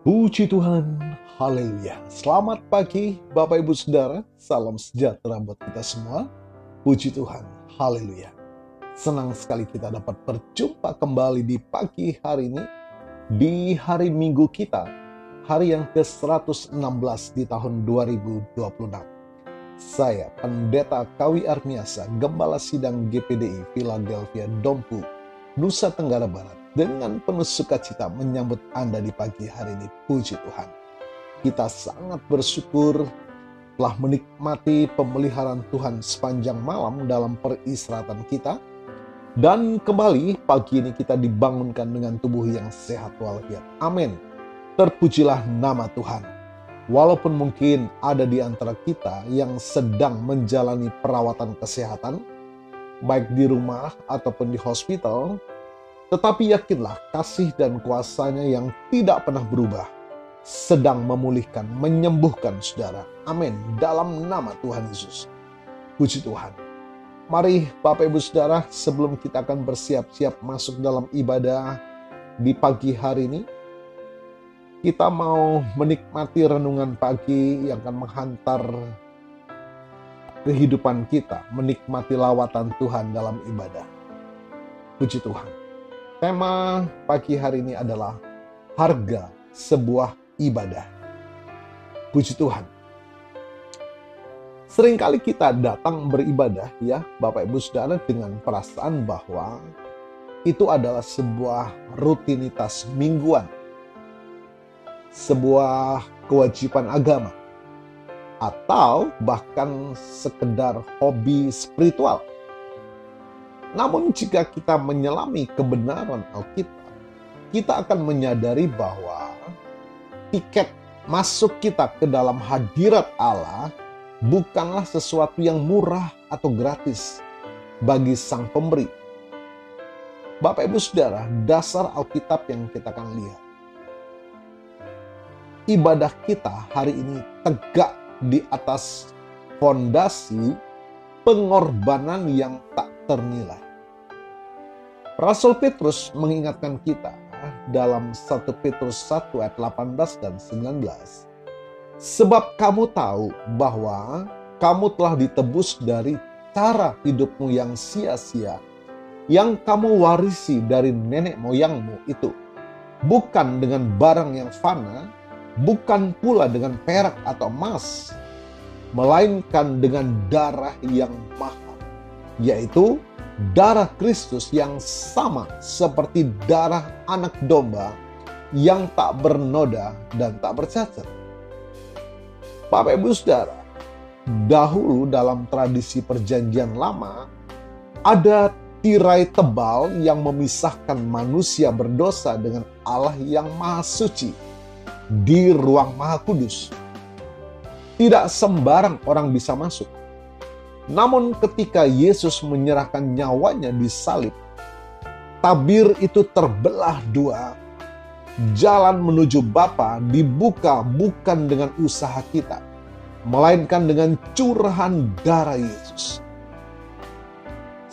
Puji Tuhan, haleluya. Selamat pagi Bapak Ibu Saudara, salam sejahtera buat kita semua. Puji Tuhan, haleluya. Senang sekali kita dapat berjumpa kembali di pagi hari ini, di hari Minggu kita, hari yang ke-116 di tahun 2026. Saya, Pendeta Kawi Armiasa, Gembala Sidang GPDI Philadelphia Dompu, Nusa Tenggara Barat, dengan penuh sukacita menyambut Anda di pagi hari ini. Puji Tuhan. Kita sangat bersyukur telah menikmati pemeliharaan Tuhan sepanjang malam dalam peristirahatan kita. Dan kembali pagi ini kita dibangunkan dengan tubuh yang sehat walafiat. Amin. Terpujilah nama Tuhan. Walaupun mungkin ada di antara kita yang sedang menjalani perawatan kesehatan, baik di rumah ataupun di hospital, tetapi yakinlah kasih dan kuasa-Nya yang tidak pernah berubah sedang memulihkan, menyembuhkan saudara. Amin. Dalam nama Tuhan Yesus. Puji Tuhan. Mari Bapak Ibu Saudara, sebelum kita akan bersiap-siap masuk dalam ibadah di pagi hari ini, kita mau menikmati renungan pagi yang akan menghantar kehidupan kita, menikmati lawatan Tuhan dalam ibadah. Puji Tuhan. Tema pagi hari ini adalah harga sebuah ibadah. Puji Tuhan. Seringkali kita datang beribadah ya Bapak Ibu Saudara dengan perasaan bahwa itu adalah sebuah rutinitas mingguan. Sebuah kewajiban agama. Atau bahkan sekedar hobi spiritual. Namun jika kita menyelami kebenaran Alkitab, kita akan menyadari bahwa tiket masuk kita ke dalam hadirat Allah bukanlah sesuatu yang murah atau gratis bagi Sang Pemberi. Bapak Ibu Saudara, dasar Alkitab yang kita akan lihat. Ibadah kita hari ini tegak di atas fondasi pengorbanan yang tak ternilai. Rasul Petrus mengingatkan kita dalam 1 Petrus 1 ayat 18 dan 19. Sebab kamu tahu bahwa kamu telah ditebus dari cara hidupmu yang sia-sia, yang kamu warisi dari nenek moyangmu itu. Bukan dengan barang yang fana, bukan pula dengan perak atau emas, melainkan dengan darah yang mahal, yaitu darah Kristus yang sama seperti darah anak domba yang tak bernoda dan tak bercacat. Bapak Ibu Saudara, dahulu dalam tradisi perjanjian lama, ada tirai tebal yang memisahkan manusia berdosa dengan Allah yang maha suci di ruang maha kudus. Tidak sembarang orang bisa masuk. Namun ketika Yesus menyerahkan nyawanya di salib, tabir itu terbelah dua. Jalan menuju Bapa dibuka bukan dengan usaha kita, melainkan dengan curahan darah Yesus.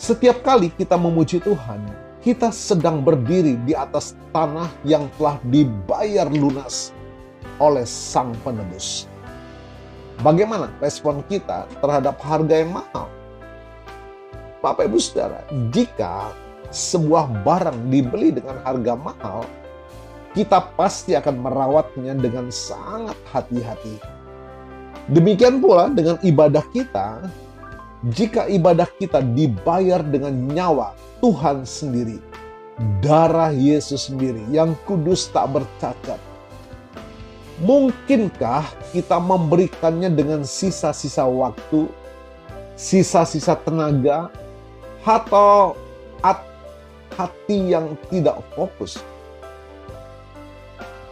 Setiap kali kita memuji Tuhan, kita sedang berdiri di atas tanah yang telah dibayar lunas oleh Sang Penebus. Bagaimana respon kita terhadap harga yang mahal? Bapak Ibu Saudara, jika sebuah barang dibeli dengan harga mahal, kita pasti akan merawatnya dengan sangat hati-hati. Demikian pula dengan ibadah kita, jika ibadah kita dibayar dengan nyawa Tuhan sendiri, darah Yesus sendiri yang kudus tak bercacat, mungkinkah kita memberikannya dengan sisa-sisa waktu, sisa-sisa tenaga, atau hati yang tidak fokus?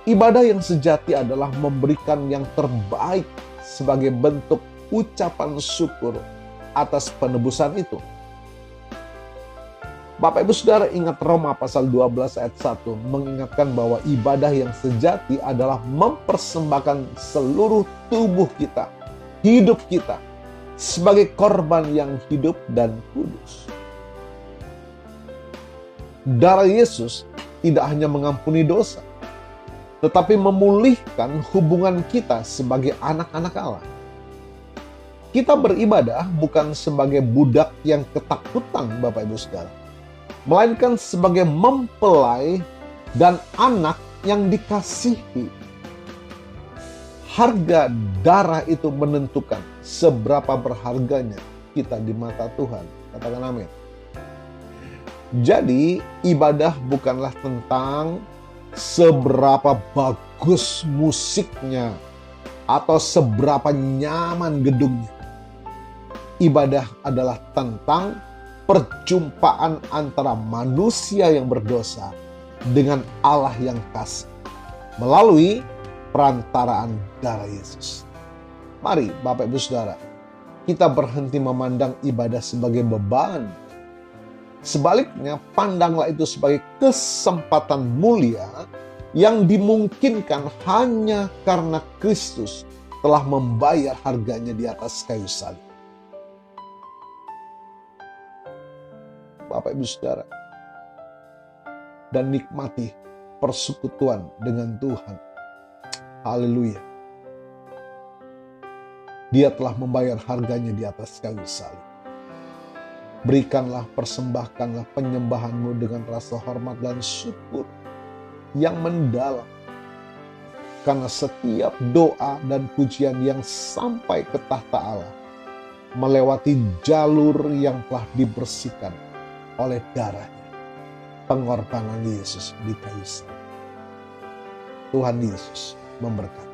Ibadah yang sejati adalah memberikan yang terbaik sebagai bentuk ucapan syukur atas penebusan itu. Bapak Ibu Saudara, ingat Roma pasal 12 ayat 1 mengingatkan bahwa ibadah yang sejati adalah mempersembahkan seluruh tubuh kita, hidup kita, sebagai korban yang hidup dan kudus. Darah Yesus tidak hanya mengampuni dosa, tetapi memulihkan hubungan kita sebagai anak-anak Allah. Kita beribadah bukan sebagai budak yang ketakutan, Bapak Ibu Saudara, melainkan sebagai mempelai dan anak yang dikasihi. Harga darah itu menentukan seberapa berharganya kita di mata Tuhan. Katakan amin. Jadi, ibadah bukanlah tentang seberapa bagus musiknya atau seberapa nyaman gedungnya. Ibadah adalah tentang perjumpaan antara manusia yang berdosa dengan Allah yang kasih melalui perantaraan darah Yesus. Mari Bapak Ibu Saudara, kita berhenti memandang ibadah sebagai beban. Sebaliknya, pandanglah itu sebagai kesempatan mulia yang dimungkinkan hanya karena Kristus telah membayar harganya di atas kayu salib. Bapak Ibu Saudara, dan nikmati persekutuan dengan Tuhan. Haleluya. Dia telah membayar harganya di atas kayu salib. Berikanlah, persembahkanlah penyembahanmu dengan rasa hormat dan syukur yang mendalam. Karena setiap doa dan pujian yang sampai ke tahta Allah melewati jalur yang telah dibersihkan oleh darahnya, pengorbanan Yesus di kayu salib. Tuhan Yesus memberkati.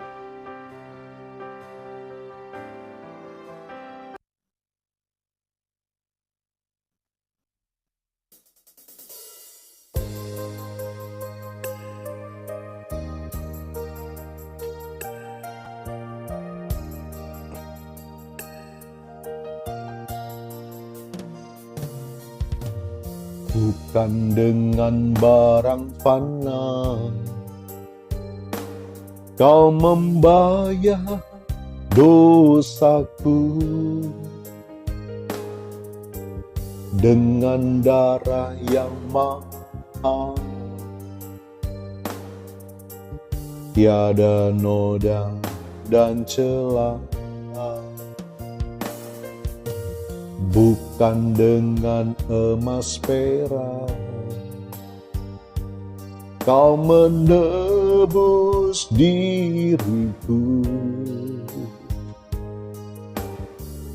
Bukan dengan barang fana Kau membayar dosaku, dengan darah yang mahal, tiada noda dan celah. Bukan dengan emas perak Kau menebus diriku,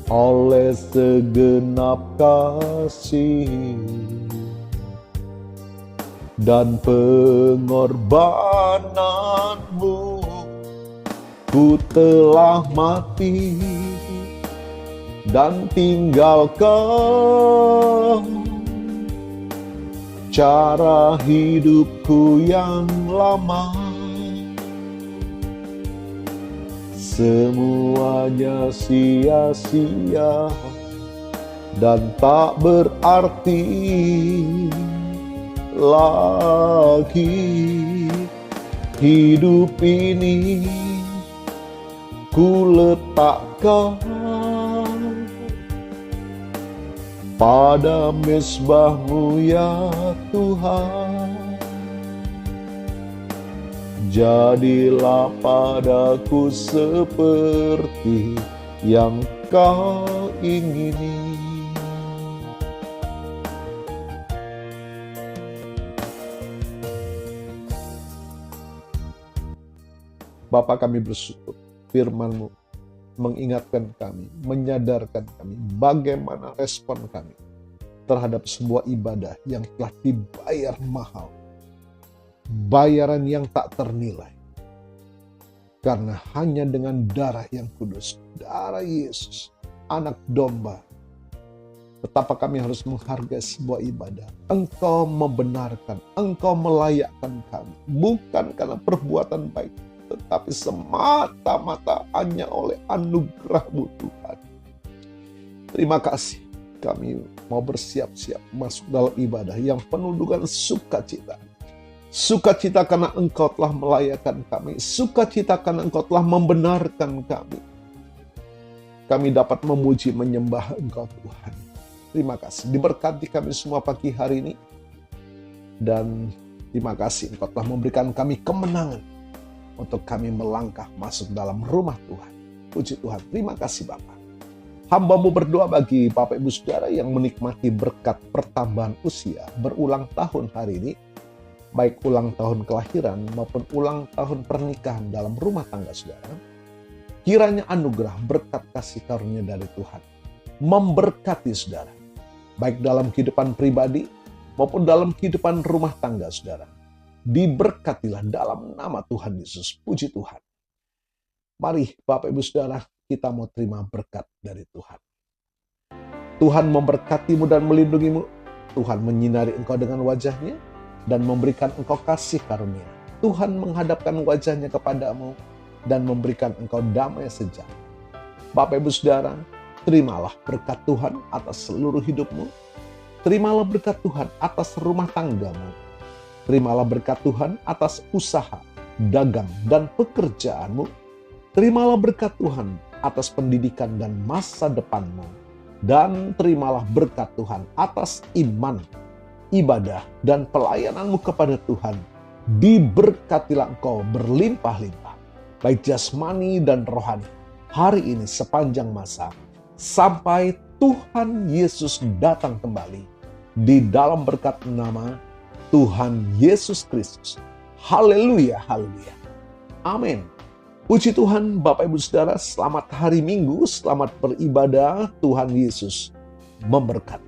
oleh segenap kasih dan pengorbananmu, ku telah mati dan tinggalkan cara hidupku yang lama. Semuanya sia-sia dan tak berarti lagi. Hidup ini ku letakkan pada mezbah-Mu ya Tuhan. Jadilah padaku seperti yang Kau ingini. Bapa, kami bersyukur firman-Mu mengingatkan kami, menyadarkan kami bagaimana respon kami terhadap sebuah ibadah yang telah dibayar mahal. Bayaran yang tak ternilai. Karena hanya dengan darah yang kudus, darah Yesus, anak domba, betapa kami harus menghargai sebuah ibadah. Engkau membenarkan, Engkau melayakkan kami, bukan karena perbuatan baik, tetapi semata-mata hanya oleh anugerah-Mu Tuhan. Terima kasih, kami mau bersiap-siap masuk dalam ibadah yang penuh dengan sukacita. Sukacita karena Engkau telah melayakkan kami, sukacita karena Engkau telah membenarkan kami. Kami dapat memuji menyembah Engkau Tuhan. Terima kasih, diberkati kami semua pagi hari ini. Dan terima kasih Engkau telah memberikan kami kemenangan untuk kami melangkah masuk dalam rumah Tuhan. Puji Tuhan, terima kasih Bapa. Hamba-Mu berdoa bagi Bapak Ibu Saudara yang menikmati berkat pertambahan usia berulang tahun hari ini, baik ulang tahun kelahiran maupun ulang tahun pernikahan dalam rumah tangga saudara. Kiranya anugerah berkat kasih karunia dari Tuhan memberkati saudara, baik dalam kehidupan pribadi maupun dalam kehidupan rumah tangga saudara. Diberkatilah dalam nama Tuhan Yesus. Puji Tuhan. Mari Bapak Ibu Saudara, kita mau terima berkat dari Tuhan. Tuhan memberkatimu dan melindungimu. Tuhan menyinari engkau dengan wajahnya dan memberikan engkau kasih karunia. Tuhan menghadapkan wajahnya kepadamu dan memberikan engkau damai sejahtera. Bapak Ibu Saudara, terimalah berkat Tuhan atas seluruh hidupmu. Terimalah berkat Tuhan atas rumah tanggamu. Terimalah berkat Tuhan atas usaha, dagang, dan pekerjaanmu. Terimalah berkat Tuhan atas pendidikan dan masa depanmu. Dan terimalah berkat Tuhan atas iman, ibadah, dan pelayananmu kepada Tuhan. Diberkatilah engkau berlimpah-limpah, baik jasmani dan rohani, hari ini sepanjang masa, sampai Tuhan Yesus datang kembali. Di dalam berkat nama Tuhan Yesus Kristus. Haleluya, haleluya. Amin. Puji Tuhan, Bapak Ibu Saudara, selamat hari Minggu, selamat beribadah. Tuhan Yesus memberkati.